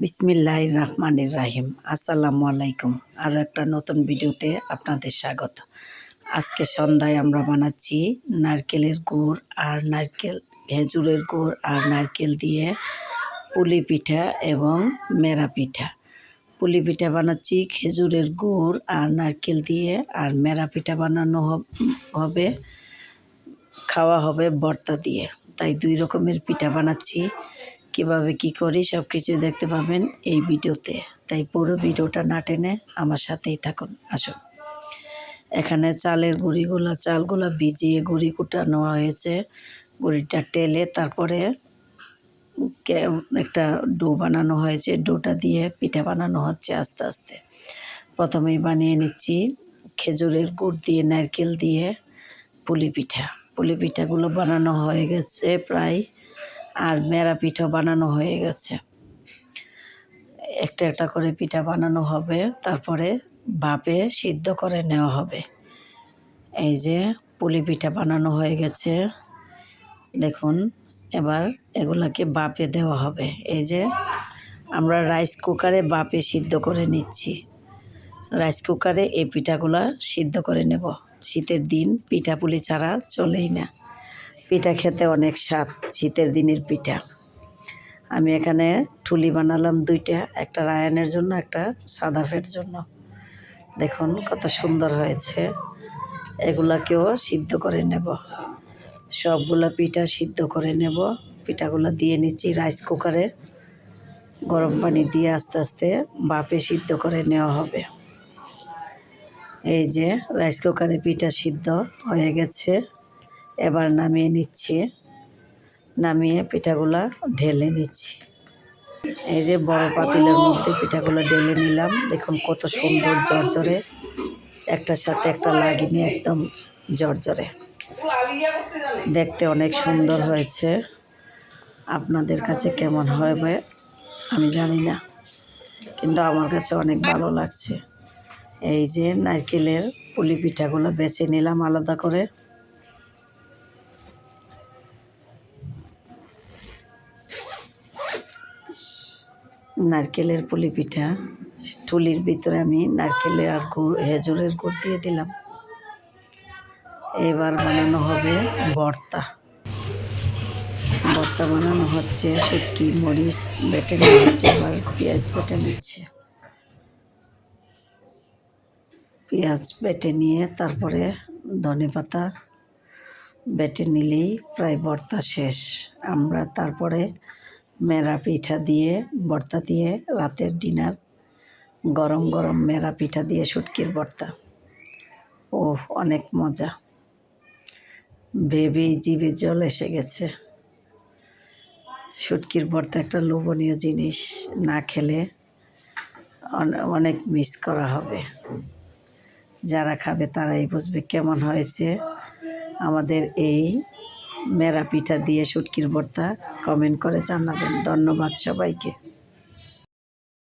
বিসমিল্লাহির রহমানির রহিম। আসসালামু আলাইকুম। আরও একটা নতুন ভিডিওতে আপনাদের স্বাগত। আজকে সন্ধ্যায় আমরা বানাচ্ছি নারকেলের গুড় আর খেজুরের গুড় আর নারকেল দিয়ে পুলি পিঠা এবং মেরা পিঠা। পুলি পিঠা বানাচ্ছি খেজুরের গুড় আর নারকেল দিয়ে, আর মেরা পিঠা বানানো হবে, খাওয়া হবে ভর্তা দিয়ে। তাই দুই রকমের পিঠা বানাচ্ছি। কিভাবে কি করি সব কিছু দেখতে পাবেন এই ভিডিওতে, তাই পুরো ভিডিওটা না টেনে আমার সাথেই থাকুন। আসুন, এখানে চালগুলা ভিজিয়ে গুঁড়ি কুটানো হয়েছে। গুঁড়িটা টেলে তারপরে একটা ডো বানানো হয়েছে। ডোটা দিয়ে পিঠা বানানো হচ্ছে আস্তে আস্তে। প্রথমেই বানিয়ে নিচ্ছি খেজুরের গুড় দিয়ে নারকেল দিয়ে পুলি পিঠাগুলো বানানো হয়ে গেছে প্রায়, আর মেরা পিঠা বানানো হয়ে গেছে। একটা একটা করে পিঠা বানানো হবে, তারপরে ভাপে সিদ্ধ করে নেওয়া হবে। এই যে পুলি পিঠা বানানো হয়ে গেছে, দেখুন। এবার এগুলাকে ভাপে দেওয়া হবে। এই যে আমরা রাইস কুকারে ভাপে সিদ্ধ করে নিচ্ছি। রাইস কুকারে এই পিঠাগুলা সিদ্ধ করে নেব। শীতের দিন পিঠা পুলি ছাড়া চলেই না। পিঠা খেতে অনেক স্বাদ, শীতের দিনের পিঠা। আমি এখানে ঠুলি বানালাম দুইটা, একটা রায়ানের জন্য, একটা সাদাফের জন্য। দেখুন কত সুন্দর হয়েছে। এগুলাকেও সিদ্ধ করে নেব। সবগুলা পিঠা সিদ্ধ করে নেব। পিঠাগুলো দিয়ে নিচ্ছি রাইস কুকারে। গরম পানি দিয়ে আস্তে আস্তে ভাপে সিদ্ধ করে নেওয়া হবে। এই যে রাইস কুকারে পিঠা সিদ্ধ হয়ে গেছে। এবার নামিয়ে নিচ্ছি। নামিয়ে পিঠাগুলা ঢেলে নিচ্ছি। এই যে বড় পাতিলের মধ্যে পিঠাগুলো ঢেলে নিলাম। দেখুন কত সুন্দর ঝরঝরে, একটার সাথে একটা লাগেনি, একদম ঝরঝরে, দেখতে অনেক সুন্দর হয়েছে। আপনাদের কাছে কেমন হবে আমি জানি না, কিন্তু আমার কাছে অনেক ভালো লাগছে। এই যে নারকেলের পুলি পিঠাগুলো বেছে নিলাম আলাদা করে। নারকেলের পুলি পিঠা ঠুলির ভিতরে আমি নারকেলের আর খেজুরের গুড় দিয়ে দিলাম। এবার বানানো হবে ভর্তা। বানানো হচ্ছে। শুটকি মরিচ বেটে নেওয়া হচ্ছে, আবার পেঁয়াজ বেটে নিচ্ছে। পেঁয়াজ বেটে নিয়ে তারপরে ধনেপাতা বেটে নিলেই প্রায় ভর্তা শেষ। আমরা তারপরে মেরা পিঠা দিয়ে ভর্তা দিয়ে রাতের ডিনার, গরম গরম মেরা পিঠা দিয়ে শুটকির ভর্তা। ও অনেক মজা, ভেবেই জিভে জল এসে গেছে। শুটকির ভর্তা একটা লোভনীয় জিনিস, না খেলে অনেক মিস করা হবে। যারা খাবে তারাই বুঝবে কেমন হয়েছে আমাদের এই মেরা পিঠা দিয়ে শুটকির ভর্তা। কমেন্ট করে জানাবেন। ধন্যবাদ সবাইকে।